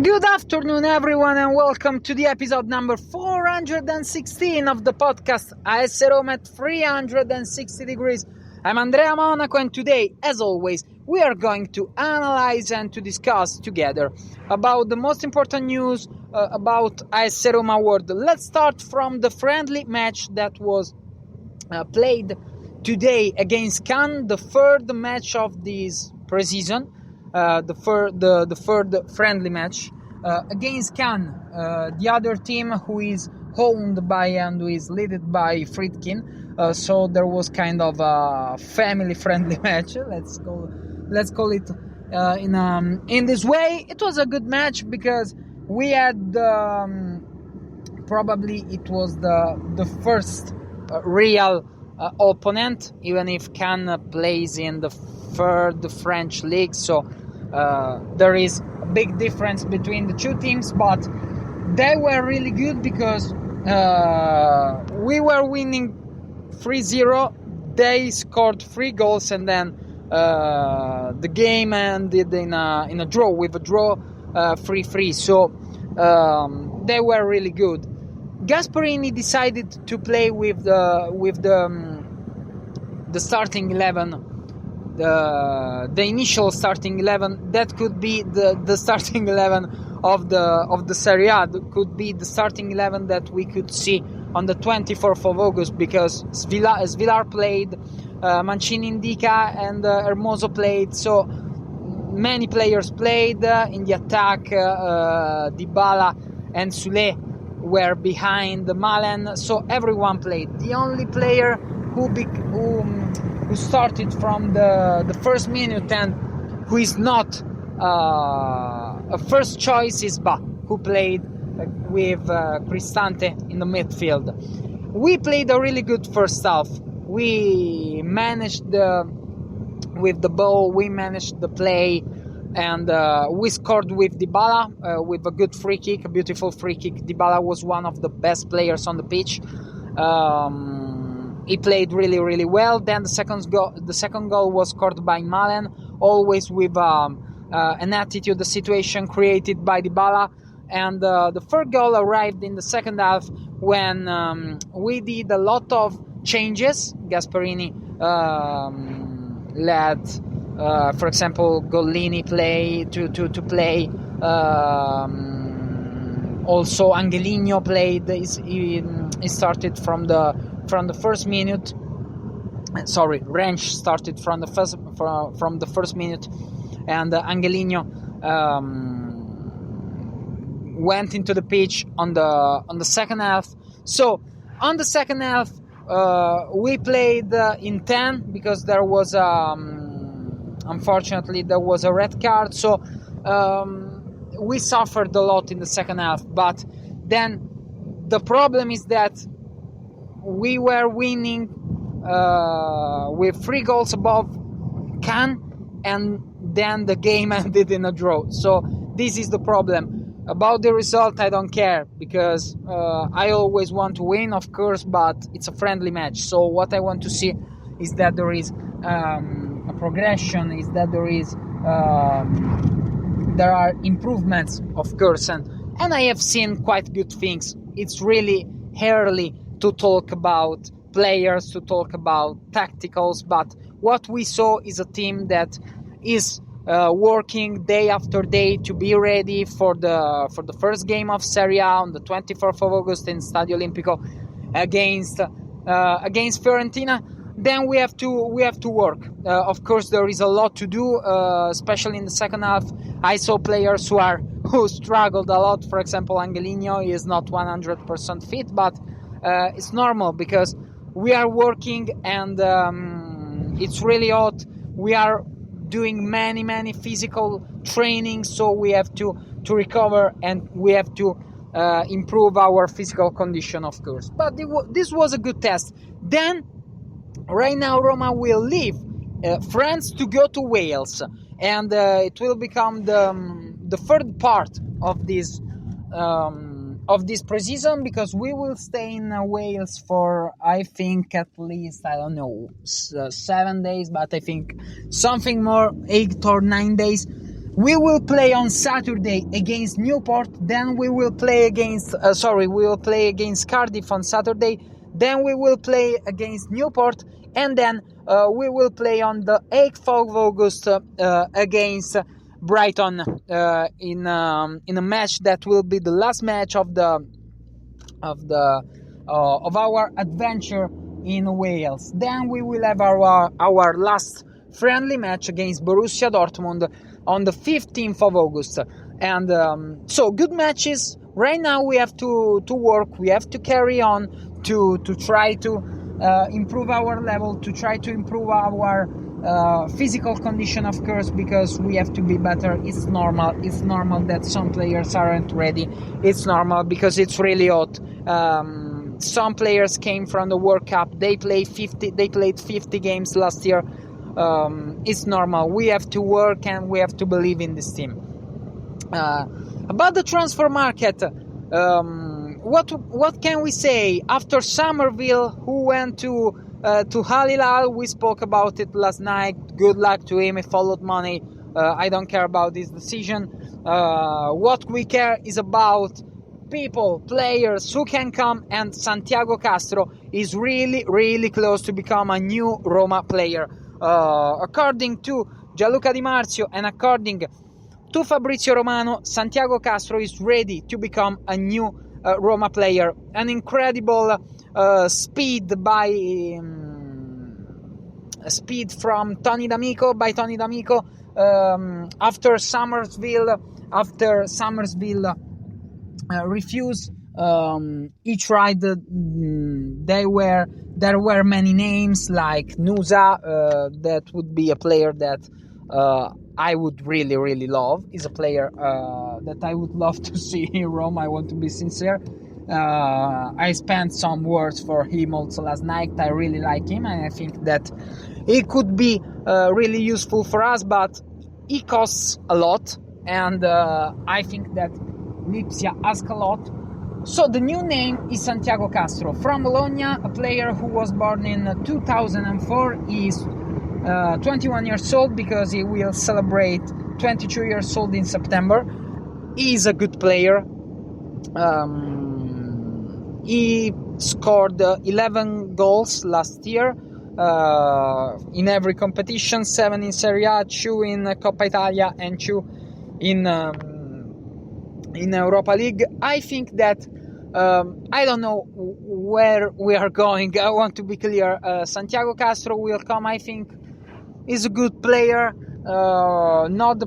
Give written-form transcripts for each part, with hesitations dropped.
Good afternoon, everyone, and welcome to the episode number 416 of the podcast AS Roma at 360 degrees. I'm Andrea Monaco, and today, as always, we are going to analyze and to discuss together about the most important news about AS Roma world. Let's start from the friendly match that was played today against Cannes, the third match of this pre-season. The third friendly match against Cannes, the other team who is owned by and who is led by Friedkin. So there was kind of a family-friendly match. Let's call it in this way. It was a good match because we had probably it was the first real opponent, even if Cannes plays in the third French league, so there is a big difference between the two teams, but they were really good because we were winning 3-0, they scored 3 goals, and then the game ended in a draw, with a draw 3-3, so they were really good. Gasperini decided to play with the starting 11, the initial starting 11. That could be the starting 11 of the Serie A. That could be the starting 11 that we could see on the 24th of August, because Svilar played, Mancini Indica and Hermoso played, so many players played in the attack. Dybala and Sule were behind Malen, so everyone played. The only player who started from the first minute and who is not a first choice is Ba, who played with Cristante in the midfield. We played a really good first half. We managed with the ball, we managed the play, and we scored with Dybala with a good free kick, a beautiful free kick. Dybala was one of the best players on the pitch. He played really, really well. Then the second goal was scored by Malen, always with an attitude, a situation created by Dybala. And the third goal arrived in the second half when we did a lot of changes. Gasperini led, for example, Gollini play to play. Also, Angelino played. He started from the first minute. Sorry, Wrench started from the first minute, and Angelino went into the pitch on the second half. So on the second half, we played in 10 because there was unfortunately there was a red card. So we suffered a lot in the second half. But then the problem is that we were winning with 3 goals above Cannes, and then the game ended in a draw. So this is the problem. About the result, I don't care, because I always want to win, of course, but it's a friendly match. So what I want to see is that there is a progression, is that there are improvements, of course, and I have seen quite good things. It's really early to talk about players, to talk about tacticals, but what we saw is a team that is working day after day to be ready for the first game of Serie A on the 24th of August in Stadio Olimpico against Fiorentina. Then we have to work. Of course, there is a lot to do, especially in the second half. I saw players who struggled a lot. For example, Angelino is not 100% fit, but it's normal because we are working, and it's really hot. We are doing many physical training, so we have to recover, and we have to improve our physical condition, of course. But this was a good test. Then right now Roma will leave France to go to Wales, and it will become the third part of this pre-season, because we will stay in Wales for, I think, at least, I don't know, 7 days, but I think something more, 8 or 9 days. We will play on Saturday against Newport. Then we will play against Cardiff on Saturday. Then we will play against Newport, and then we will play on the 8th of August against Brighton in a match that will be the last match of our adventure in Wales. Then we will have our last friendly match against Borussia Dortmund on the 15th of August. And so good matches. Right now we have to work, we have to carry on to try to improve our level, to try to improve our physical condition, of course, because we have to be better. It's normal that some players aren't ready. It's normal because it's really hot. Some players came from the World Cup. They played 50 games last year. It's normal. We have to work and we have to believe in this team. About the transfer market, what can we say? After Somerville, who went to Al Hilal, we spoke about it last night. Good luck to him. He followed money. I don't care about this decision. What we care is about people, players who can come, and Santiago Castro is really, really close to become a new Roma player. According to Gianluca Di Marzio and according to Fabrizio Romano, Santiago Castro is ready to become a new Roma player. An incredible speed from Tony D'Amico. After Somersville refused, he tried. There were many names like Nusa. That would be a player that I would really, really love. Is a player that I would love to see in Rome. I want to be sincere. I spent some words for him also last night. I really like him, and I think that he could be really useful for us, but he costs a lot, and I think that Lipsia asks a lot. So the new name is Santiago Castro from Bologna, a player who was born in 2004. He is 21 years old because he will celebrate 22 years old in September. He is a good player. He scored 11 goals last year in every competition, 7 in Serie A, 2 in Coppa Italia, and 2 in Europa League. I think that I don't know where we are going. I want to be clear. Santiago Castro will come. I think he's a good player, not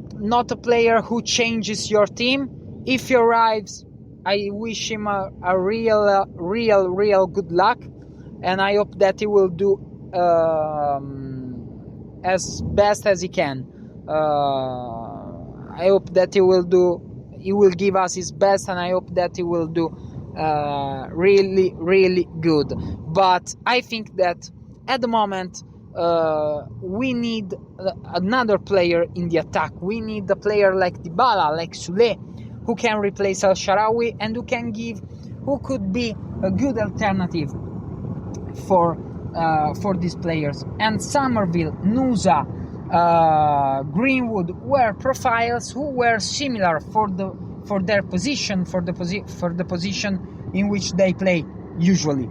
a player who changes your team. If he arrives, I wish him a real good luck, and I hope that he will do as best as he can. I hope that he will give us his best, and I hope that he will do really, really good. But I think that at the moment we need another player in the attack. We need a player like Dybala, like Sule, who can replace Al Shaarawy and who could be a good alternative for these players. And Somerville, Nusa, Greenwood were profiles who were similar for their position, for the position in which they play usually,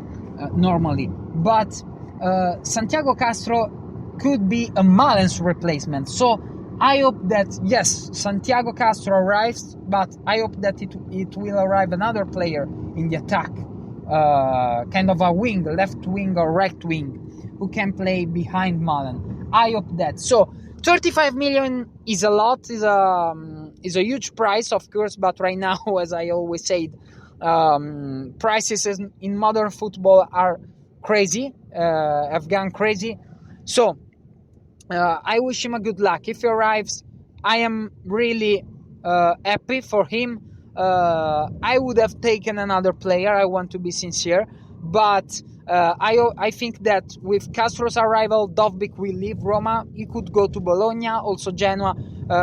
normally. But Santiago Castro could be a Malen's replacement. So I hope that, yes, Santiago Castro arrives, but I hope that it will arrive another player in the attack, kind of a wing, left wing or right wing, who can play behind Malen. I hope that. So 35 million is a lot, is a huge price, of course, but right now, as I always said, prices in modern football are crazy, have gone crazy. So I wish him a good luck. If he arrives, I am really happy for him. I would have taken another player, I want to be sincere, but I think that with Castro's arrival, Dovbyk will leave Roma. He could go to Bologna. Also Genoa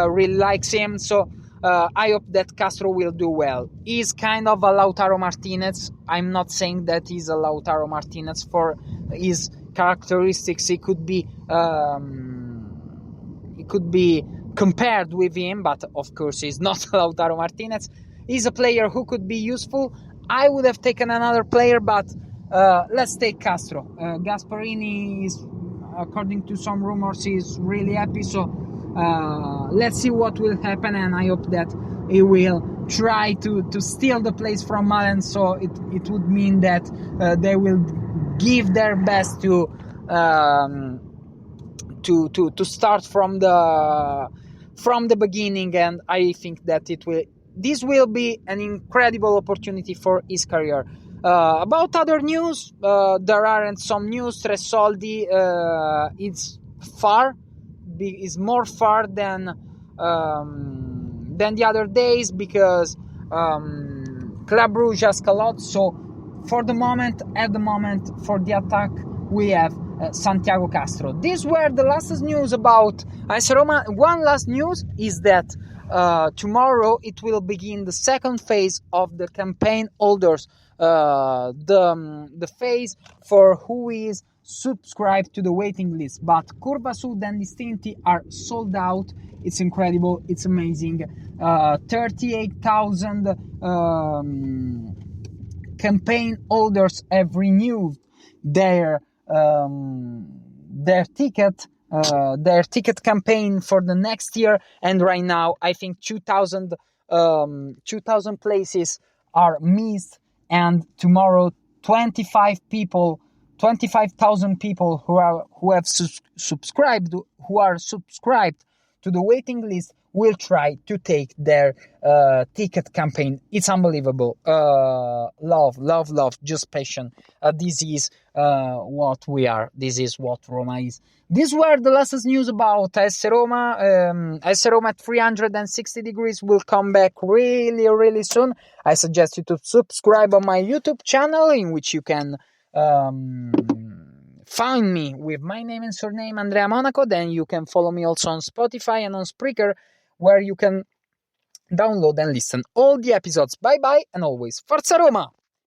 really likes him, so I hope that Castro will do well. He's kind of a Lautaro Martinez. I'm not saying that he's a Lautaro Martinez for his characteristics. He could be compared with him, but of course he's not Lautaro Martinez. He's a player who could be useful. I would have taken another player, but let's take Castro. Gasparini is, according to some rumors, is really happy, so let's see what will happen, and I hope that he will try to steal the place from Malen, so it would mean that they will give their best to start from the beginning, and I think that this will be an incredible opportunity for his career. About other news, there aren't some news. Tresoldi is more far than the other days, because Club Brugge asked a lot. So at the moment, for the attack, we have Santiago Castro. These were the last news about AS Roma. One last news is that tomorrow it will begin the second phase of the campaign holders, the phase for who is subscribed to the waiting list. But Curva Sud and Distinti are sold out. It's incredible. It's amazing. 38,000 campaign holders have renewed their ticket campaign for the next year, and right now I think 2,000 places are missed, and tomorrow 25,000 people who are subscribed to the waiting list will try to take their ticket campaign. It's unbelievable. Love, just passion. This is what we are. This is what Roma is. These were the latest news about AS Roma. AS Roma at 360 degrees will come back really, really soon. I suggest you to subscribe on my YouTube channel, in which you can find me with my name and surname, Andrea Monaco. Then you can follow me also on Spotify and on Spreaker, where you can download and listen all the episodes. Bye bye, and always Forza Roma!